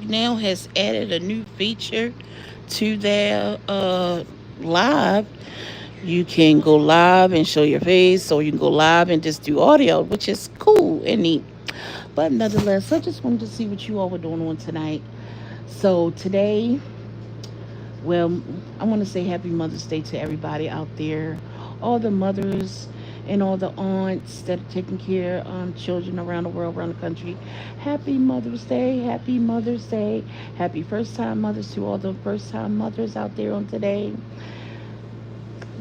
now has added a new feature to their live. You can go live and show your face, or you can go live and just do audio, which is cool and neat. But nonetheless, I just wanted to see what you all were doing on tonight. So today, well, I want to say Happy Mother's Day to everybody out there, all the mothers and all the aunts that are taking care of children around the world, around the country. Happy Mother's Day, Happy Mother's Day, Happy first time mothers to all the first time mothers out there on today.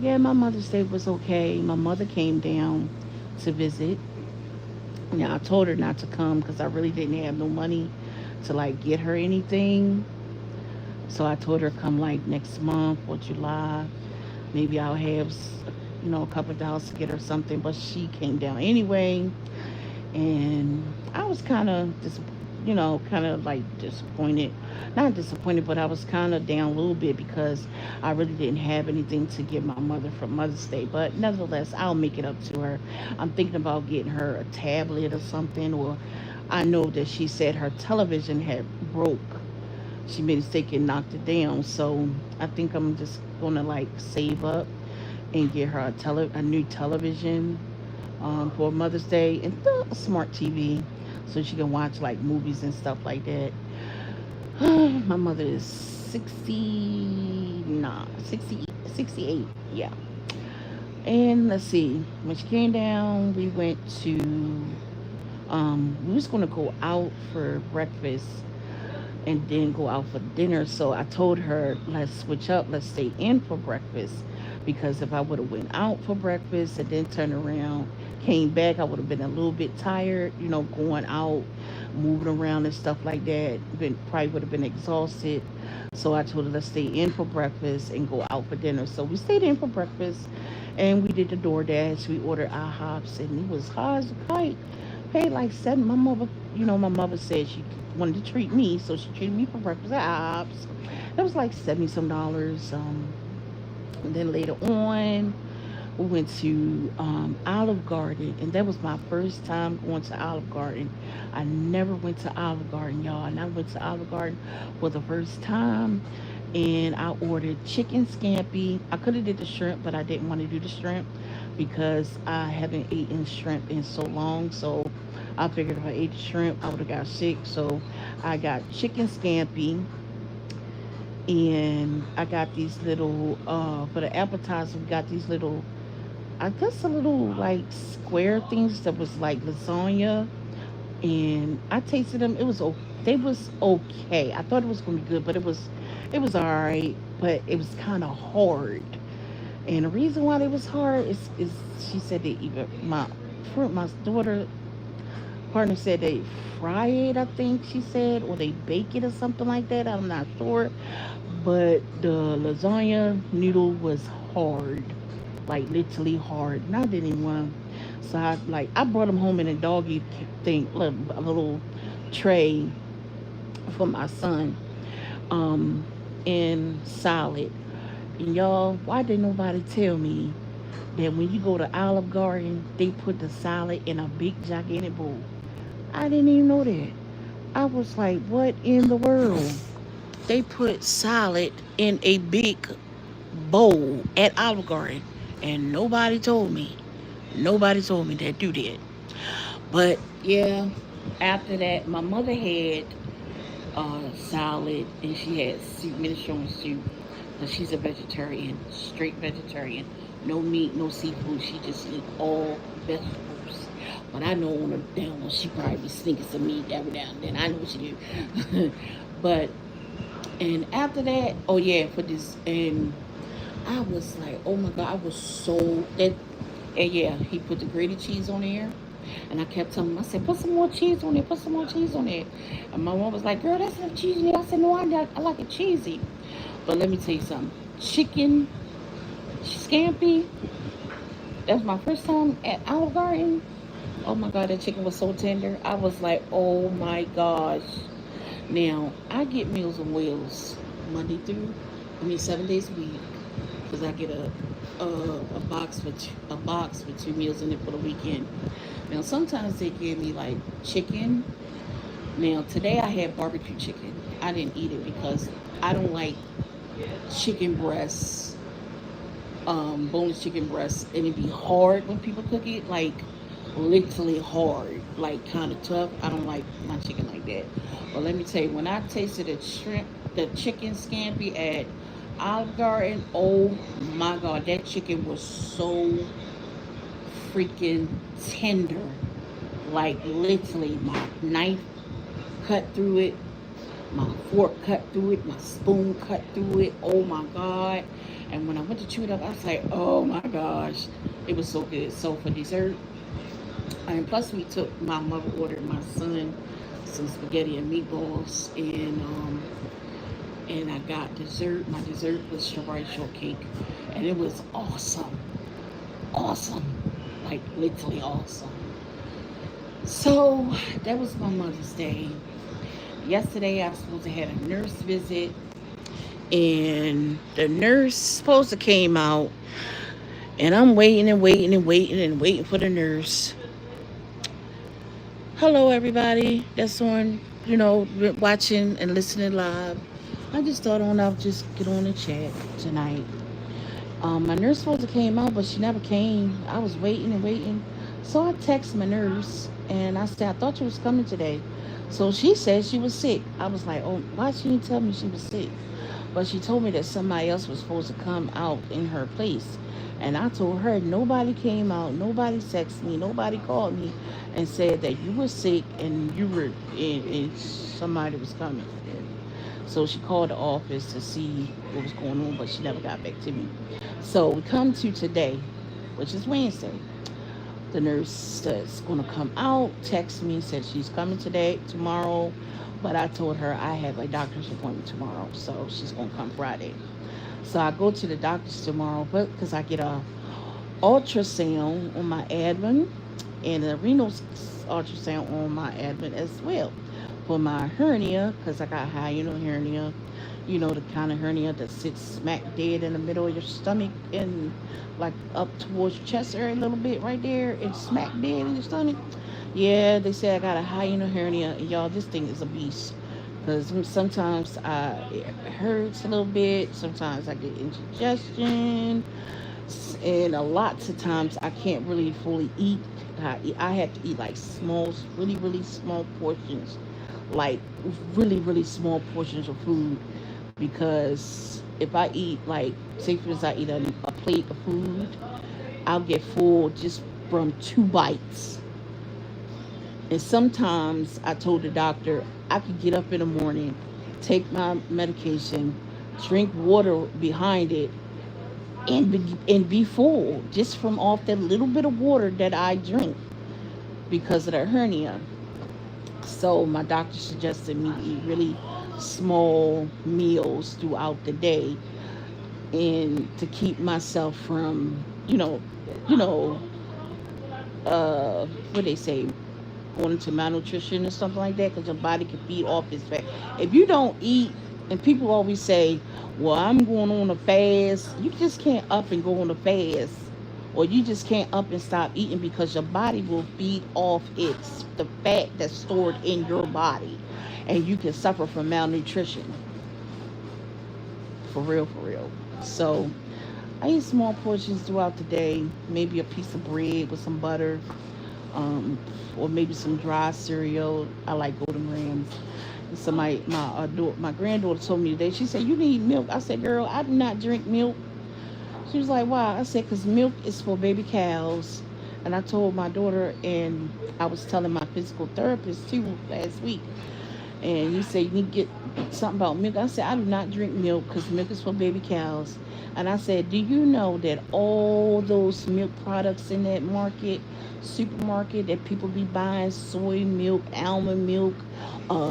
Yeah, my Mother's Day was okay. My mother came down to visit. Now I told her not to come because I really didn't have no money to like get her anything. So I told her come like next month or July. Maybe I'll have a couple of dollars to get her something. But she came down anyway, and I was kind of kind of like disappointed. Not disappointed, but I was kind of down a little bit because I really didn't have anything to give my mother for Mother's Day. But nevertheless, I'll make it up to her. I'm thinking about getting her a tablet or something, or I know that she said her television had broke. She made a mistake and knocked it down. So I think I'm just gonna like save up and get her a new television for Mother's Day, and a smart TV so she can watch like movies and stuff like that. My mother is 60, nah, 60, 68, yeah. And let's see, when she came down, we went to, we was going to go out for breakfast and then go out for dinner. So I told her, let's switch up, let's stay in for breakfast. Because if I would have went out for breakfast and then turned around, came back, I would have been a little bit tired, going out, moving around and stuff like that. Probably would have been exhausted. So I told her, let's stay in for breakfast and go out for dinner. So we stayed in for breakfast and we did the DoorDash. We ordered IHOPs and it was hard as a kite. Paid like seven. My mother said she wanted to treat me, so she treated me for breakfast at IHOPs. It was like 70 some dollars. And then later on, we went to Olive Garden, and that was my first time going to Olive Garden. I never went to Olive Garden, y'all, and I went to Olive Garden for the first time. And I ordered chicken scampi. I could have did the shrimp, but I didn't want to do the shrimp because I haven't eaten shrimp in so long. So I figured if I ate the shrimp, I would have got sick. So I got chicken scampi, and I got these little for the appetizer. We got these little, I guess, a little like square things that was like lasagna, and I tasted them. They was okay. I thought it was gonna be good, but it was all right. But it was kind of hard, and the reason why it was hard is she said they either my daughter partner said they fry it. I think she said, or they bake it or something like that. I'm not sure, but the lasagna noodle was hard, like literally hard. And I didn't even want. So I brought them home in a doggy thing, a little tray for my son, um, in salad. And y'all, why didn't nobody tell me that when you go to Olive Garden, they put the salad in a big gigantic bowl? I didn't even know that. I was like, what in the world? They put salad in a big bowl at Olive Garden, and nobody told me. Nobody told me that do that. But yeah, after that, my mother had salad, and she had soup, minestrone soup. But she's a vegetarian, straight vegetarian. No meat, no seafood. She just eat all vegetables. But I know on the down, she probably be sneaking some meat every now and then. I know what she do. But and after that, oh yeah, for this, and I was like, oh my god, I was so that, and yeah, he put the grated cheese on there, and I kept telling him, I said, put some more cheese on there, put some more cheese on there, and my mom was like, girl, that's enough cheese. I said, no, I like it cheesy, but let me tell you something, chicken scampi. That's my first time at Olive Garden. Oh my god, that chicken was so tender. I was like, oh my gosh. Now I get Meals on Wheels Monday through, 7 days a week, because I get a box with 2 meals in it for the weekend. Now sometimes they give me like chicken, Now today I had barbecue chicken. I didn't eat it because I don't like chicken breasts, boneless chicken breasts, and it be hard when people cook it, like literally hard, like kind of tough. I don't like my chicken like that. But let me tell you, when I tasted the chicken scampi at Olive Garden, oh my God, that chicken was so freaking tender. Like literally, my knife cut through it, my fork cut through it, my spoon cut through it. Oh my God. And when I went to chew it up, I was like, oh my gosh, it was so good. So for dessert, and plus we took, my mother ordered my son some spaghetti and meatballs, and I got dessert. My dessert was strawberry shortcake, and it was awesome, awesome, like literally awesome. So that was my Mother's Day. Yesterday I was supposed to have a nurse visit, and the nurse supposed to came out, and I'm waiting and waiting and waiting and waiting for the nurse. Hello everybody that's on, watching and listening live. I just thought I'll just get on the chat tonight. My nurse supposed to came out, but she never came. I was waiting and waiting. So I texted my nurse and I said, I thought you was coming today. So she said she was sick. I was like, oh, why she didn't tell me she was sick? But she told me that somebody else was supposed to come out in her place. And I told her nobody came out, nobody texted me, nobody called me and said that you were sick and you were and somebody was coming. So she called the office to see what was going on, but she never got back to me. So we come to today, which is Wednesday. The nurse that's going to come out text me, said she's coming today, tomorrow, but I told her I have a doctor's appointment tomorrow, so she's going to come Friday. So I go to the doctor's tomorrow, but because I get a ultrasound on my abdomen and a renal ultrasound on my abdomen as well for my hernia, because I got high, hernia, the kind of hernia that sits smack dead in the middle of your stomach and like up towards your chest area a little bit right there and smack dead in your stomach. Yeah, they say I got a high hernia, and y'all, this thing is a beast. Because sometimes it hurts a little bit, sometimes I get indigestion, and a lot of times I can't really fully eat. I have to eat like small, really, really small portions, like really, really small portions of food. Because if I eat, like, say for instance, I eat a plate of food, I'll get full just from 2 bites. And sometimes I told the doctor I could get up in the morning, take my medication, drink water behind it, and be full just from off that little bit of water that I drink because of the hernia. So my doctor suggested me eat really small meals throughout the day and to keep myself from, you know, what they say, going into malnutrition or something like that, because your body can feed off this fat. If you don't eat, and people always say, well, I'm going on a fast. You just can't up and go on a fast. Or you just can't up and stop eating, because your body will feed off the fat that's stored in your body. And you can suffer from malnutrition. For real, for real. So I eat small portions throughout the day, maybe a piece of bread with some butter, um, or maybe some dry cereal. I like Golden Grams. Somebody, my granddaughter told me today. She said, "You need milk." I said, "Girl, I do not drink milk." She was like, "Why?" I said, "Because milk is for baby cows." And I told my daughter, and I was telling my physical therapist too last week. And he said, "You need to get something about milk." I said, "I do not drink milk because milk is for baby cows." And I said, "Do you know that all those milk products in that supermarket that people be buying, soy milk, almond milk,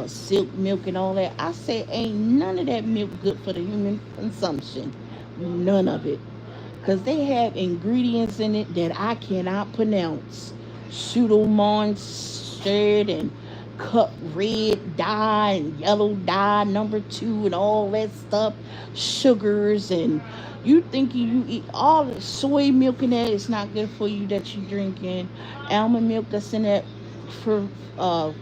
silk milk, and all that?" I said, "Ain't none of that milk good for the human consumption. None of it. Because they have ingredients in it that I cannot pronounce. Pseudomonster and cut red dye and yellow dye number 2 and all that stuff, sugars, and you thinking you eat all the soy milk in that is not good for you that you drinking, almond milk that's in that for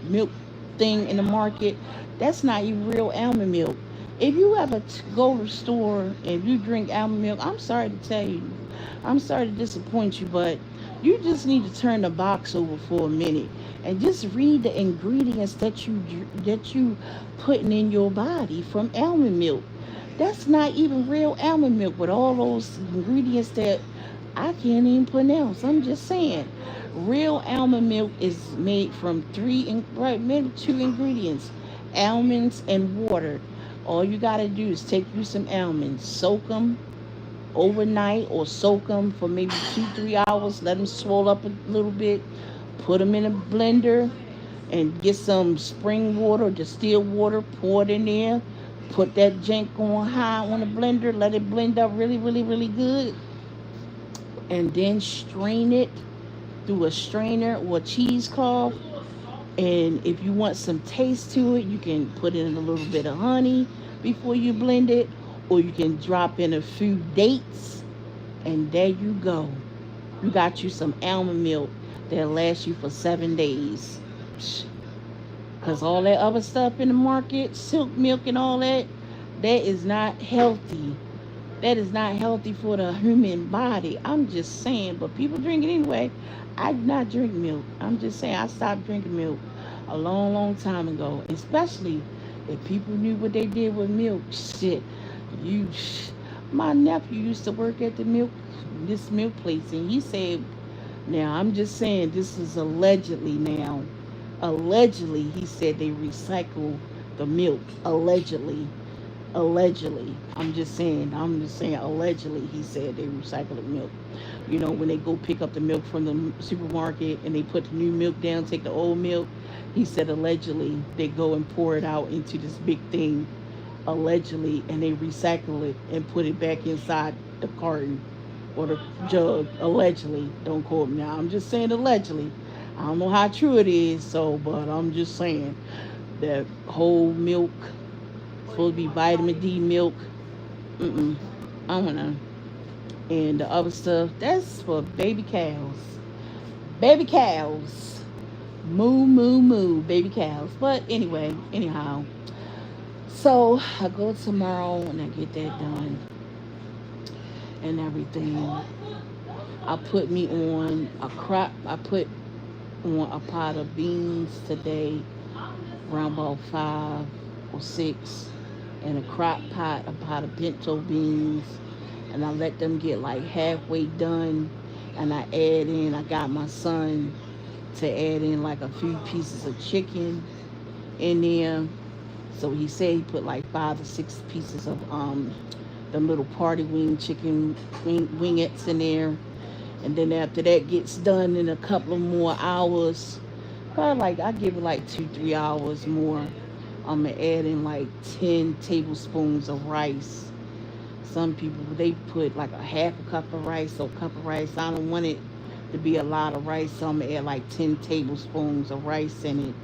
milk thing in the market, that's not even real almond milk. If you ever go to the store and you drink almond milk, I'm sorry to tell you, I'm sorry to disappoint you, but you just need to turn the box over for a minute and just read the ingredients that you putting in your body from almond milk. That's not even real almond milk with all those ingredients that I can't even pronounce. I'm just saying. Real almond milk is made from right, maybe two ingredients, almonds and water. All you got to do is take you some almonds, soak them overnight or soak them for maybe 2, 3 hours, let them swell up a little bit, put them in a blender, and get some spring water or distilled water, pour it in there, put that jank on high on the blender, let it blend up really, really, really good, and then strain it through a strainer or a cheesecloth. And if you want some taste to it, you can put in a little bit of honey before you blend it, or you can drop in a few dates, and there you go. You got you some almond milk that'll last you for 7 days. Because all that other stuff in the market, silk milk and all that, that is not healthy. That is not healthy for the human body. I'm just saying, but people drink it anyway. I do not drink milk. I'm just saying, I stopped drinking milk a long, long time ago. Especially if people knew what they did with milk. Shit, you. My nephew used to work at this milk place, and he said, now I'm just saying, this is allegedly now. Allegedly, he said they recycle the milk. Allegedly. Allegedly, I'm just saying allegedly he said they recycle the milk. When they go pick up the milk from the supermarket and they put the new milk down, take the old milk, he said allegedly they go and pour it out into this big thing, allegedly, and they recycle it and put it back inside the carton or the jug, allegedly. Don't quote me now, I'm just saying allegedly. I don't know how true it is, so, but I'm just saying that whole milk, supposed to be vitamin D milk. Mm-mm. I don't know. And the other stuff, that's for baby cows. Baby cows. Moo, moo, moo, baby cows. But anyway, anyhow. So I go tomorrow and I get that done and everything. I put me on a crop. I put on a pot of beans today, around about 5 or 6, and a pot of pinto beans, and I let them get like halfway done, and I got my son to add in like a few pieces of chicken in there. So he said he put like 5 or 6 pieces of the little party wing chicken wingettes in there. And then after that gets done in a couple of more hours, probably like I give it like 2, 3 hours more. I'm gonna add in like 10 tablespoons of rice. Some people they put like a half a cup of rice or a cup of rice. I don't want it to be a lot of rice, so I'm gonna add like 10 tablespoons of rice in it.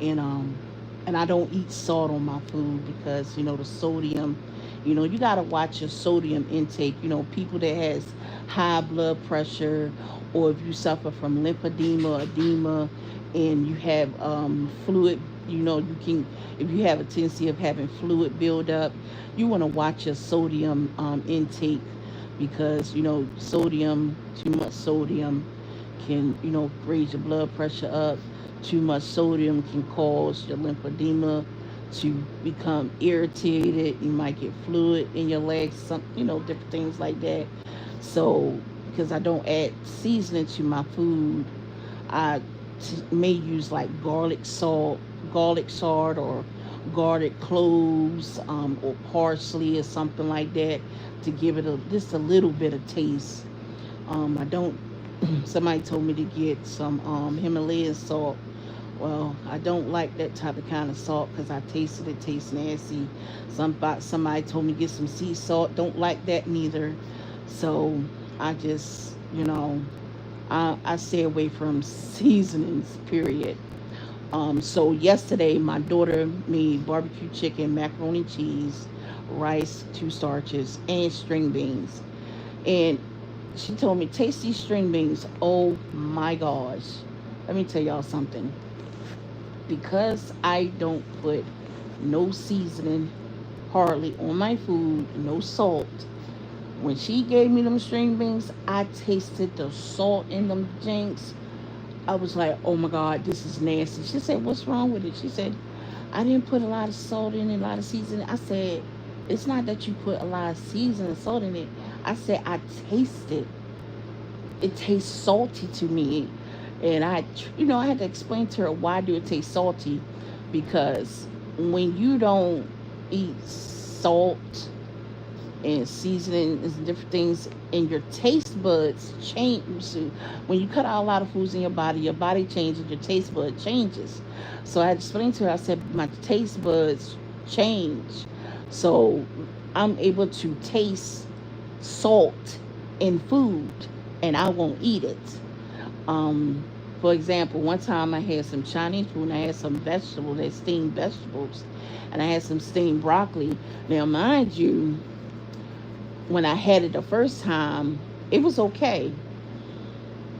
And I don't eat salt on my food because the sodium. You gotta watch your sodium intake. People that has high blood pressure, or if you suffer from lymphedema, edema, and you have fluid. You can, if you have a tendency of having fluid buildup, you want to watch your sodium intake, because sodium, too much sodium can raise your blood pressure up. Too much sodium can cause your lymphedema to become irritated. You might get fluid in your legs, some different things like that. So because I don't add seasoning to my food, I may use like garlic salt, or garlic cloves, or parsley or something like that, to give it just a little bit of taste. I don't. Somebody told me to get some Himalayan salt. Well, I don't like that type of kind of salt because I tasted it. Tastes nasty. Somebody told me to get some sea salt. Don't like that neither. So I just, I stay away from seasonings. Period. So yesterday, my daughter made barbecue chicken, macaroni and cheese, rice, 2 starches, and string beans. And she told me, tasty string beans. Oh my gosh. Let me tell y'all something. because I don't put no seasoning hardly on my food, no salt. When she gave me them string beans, I tasted the salt in them jinks. I was like, oh my God, this is nasty. She said, what's wrong with it? She said, I didn't put a lot of salt in it, a lot of seasoning. I said, it's not that you put a lot of seasoning and salt in it. I said, I taste it. It tastes salty to me. And I had to explain to her why do it taste salty? Because when you don't eat salt and seasoning and different things, and your taste buds change. So when you cut out a lot of foods in your body changes, your taste bud changes. So I explained to her, I said my taste buds change, so I'm able to taste salt in food, and I won't eat it. um for example, one time I had some Chinese food and I had some vegetables, that steamed vegetables, and I had some steamed broccoli. Now mind you, when I had it the first time, it was okay.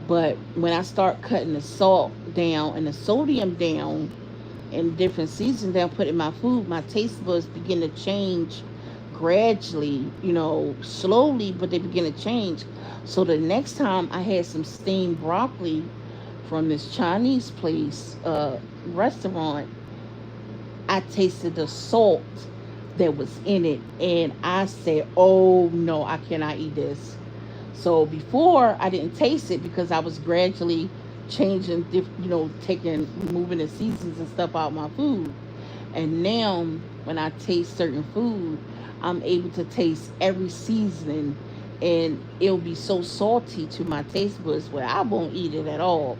But when I start cutting the salt down and the sodium down and different seasons down, put in my food, my taste buds begin to change gradually, slowly, but they begin to change. So the next time I had some steamed broccoli from this Chinese place, restaurant, I tasted the salt that was in it, and I said, "Oh no, I cannot eat this." So before I didn't taste it because I was gradually changing, taking, removing the seasons and stuff out of my food. And now when I taste certain food, I'm able to taste every seasoning, and it'll be so salty to my taste buds where I won't eat it at all.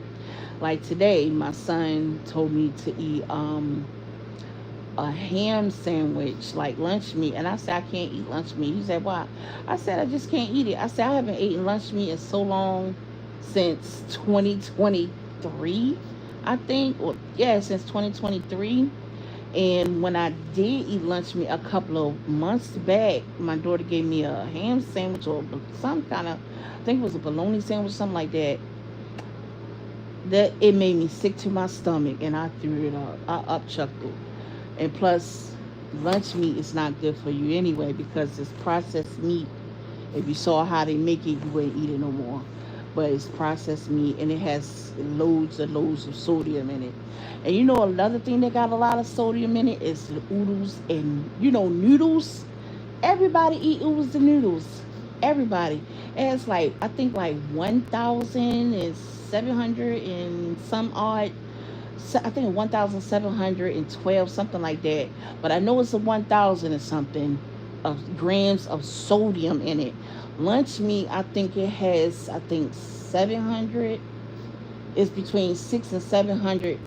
Like today, my son told me to eat a ham sandwich, like lunch meat. And I said, I can't eat lunch meat. He said, why? I said, I just can't eat it. I said, I haven't eaten lunch meat in so long, since 2023, I think. Well, yeah, since 2023. And when I did eat lunch meat a couple of months back, my daughter gave me a ham sandwich or some kind of, I think it was a bologna sandwich, something like that. That it made me sick to my stomach, and I threw it up. I upchucked it. And plus, lunch meat is not good for you anyway because it's processed meat. If you saw how they make it, you wouldn't eat it no more. But it's processed meat, and it has loads and loads of sodium in it. And another thing that got a lot of sodium in it is the oodles and noodles. Everybody eat oodles and noodles. Everybody. And it's like, I think like 1,700 and some odd, I think 1,712, something like that. But I know it's a 1,000 and something of grams of sodium in it. Lunch meat, I think it has, I think 700. It's between 600 and 700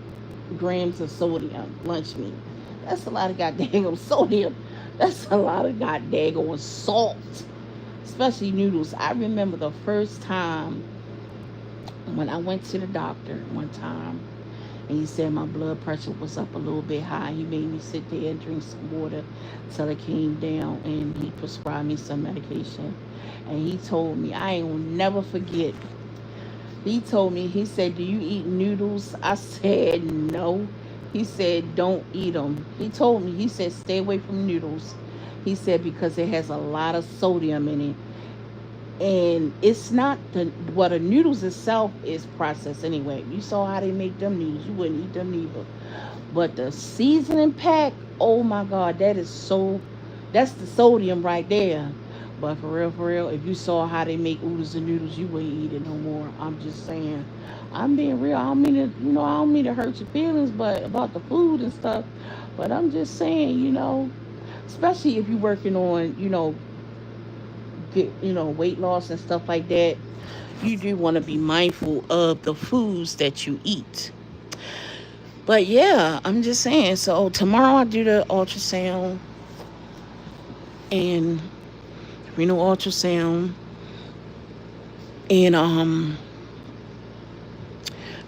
grams of sodium. Lunch meat. That's a lot of goddamn sodium. That's a lot of goddamn salt, especially noodles. I remember the first time when I went to the doctor one time, and he said my blood pressure was up a little bit high. He made me sit there and drink some water till it came down, and he prescribed me some medication. And he told me, I ain't gonna never forget. He told me, he said, do you eat noodles? I said, no. He said, don't eat them. He told me, he said, stay away from noodles. He said, because it has a lot of sodium in it. And it's not the noodles itself is processed anyway. You saw how they make them noodles, you wouldn't eat them neither. But the seasoning pack, oh my God, that's the sodium right there. But for real, if you saw how they make oodles and noodles, you wouldn't eat it no more. I'm just saying. I'm being real. I don't mean to hurt your feelings, but about the food and stuff. But I'm just saying, especially if you're working on, get, weight loss and stuff like that, you do want to be mindful of the foods that you eat. But yeah, I'm just saying. So tomorrow I do the ultrasound and renal ultrasound, and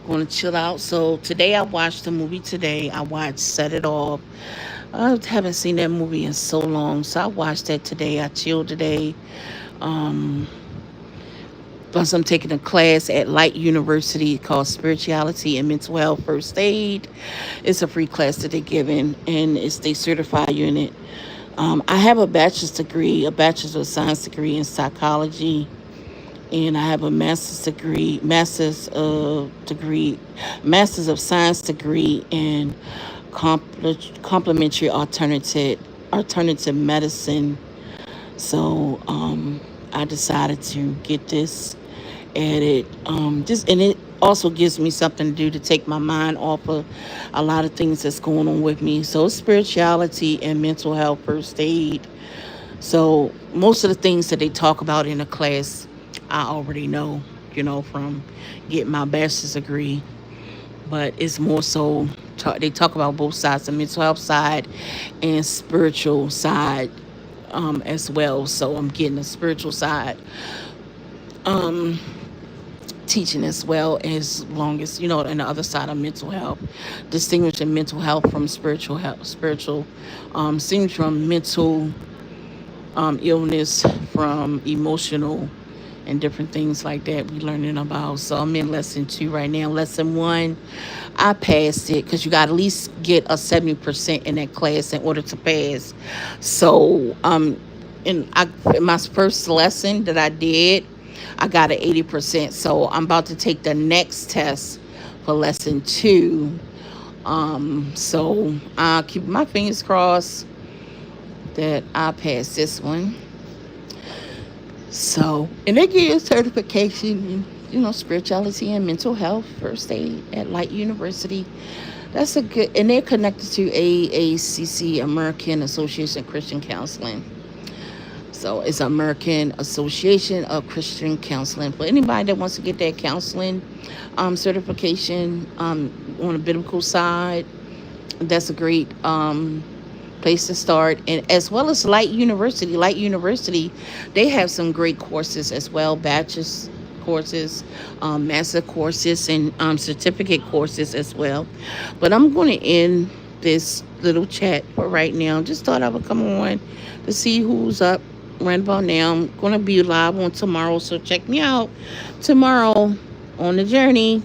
going to chill out. So today I watched the movie. Today I watched Set It Off. I haven't seen that movie in so long, so I watched that today. I chilled today. Um, Plus, I'm taking a class at Light University called Spirituality and Mental Health First Aid. It's a free class that they're giving, and it's they certify you in it. I have a bachelor's degree, a bachelor's of science degree in psychology, and I have a master's of science degree in complementary alternative medicine. So I decided to get this added. Just and it also gives me something to do to take my mind off of a lot of things that's going on with me. So spirituality and mental health first aid. So most of the things that they talk about in a class, I already know, from getting my bachelor's degree. But it's more so they talk about both sides, the mental health side and spiritual side as well. So I'm getting the spiritual side um, teaching as well, as long as and the other side of mental health, distinguishing mental health from spiritual health, spiritual things from mental illness from emotional and different things like that we learning about. So I'm in lesson 2 right now. Lesson 1, I passed it because you got to at least get a 70% in that class in order to pass. So in my first lesson that I did, I got an 80%. So I'm about to take the next test for lesson 2. So I keep my fingers crossed that I pass this one. So, and they give you a certification in, spirituality and mental health first aid at Light University. That's a good, and they're connected to AACC, American Association of Christian Counseling. So it's American Association of Christian Counseling. For anybody that wants to get that counseling certification on a biblical side, that's a great place to start. And as well as Light University, they have some great courses as well, bachelor's courses, master courses, and certificate courses as well. But I'm going to end this little chat for right now. Just thought I would come on to see who's up right about now. I'm going to be live on tomorrow, so check me out tomorrow on the journey.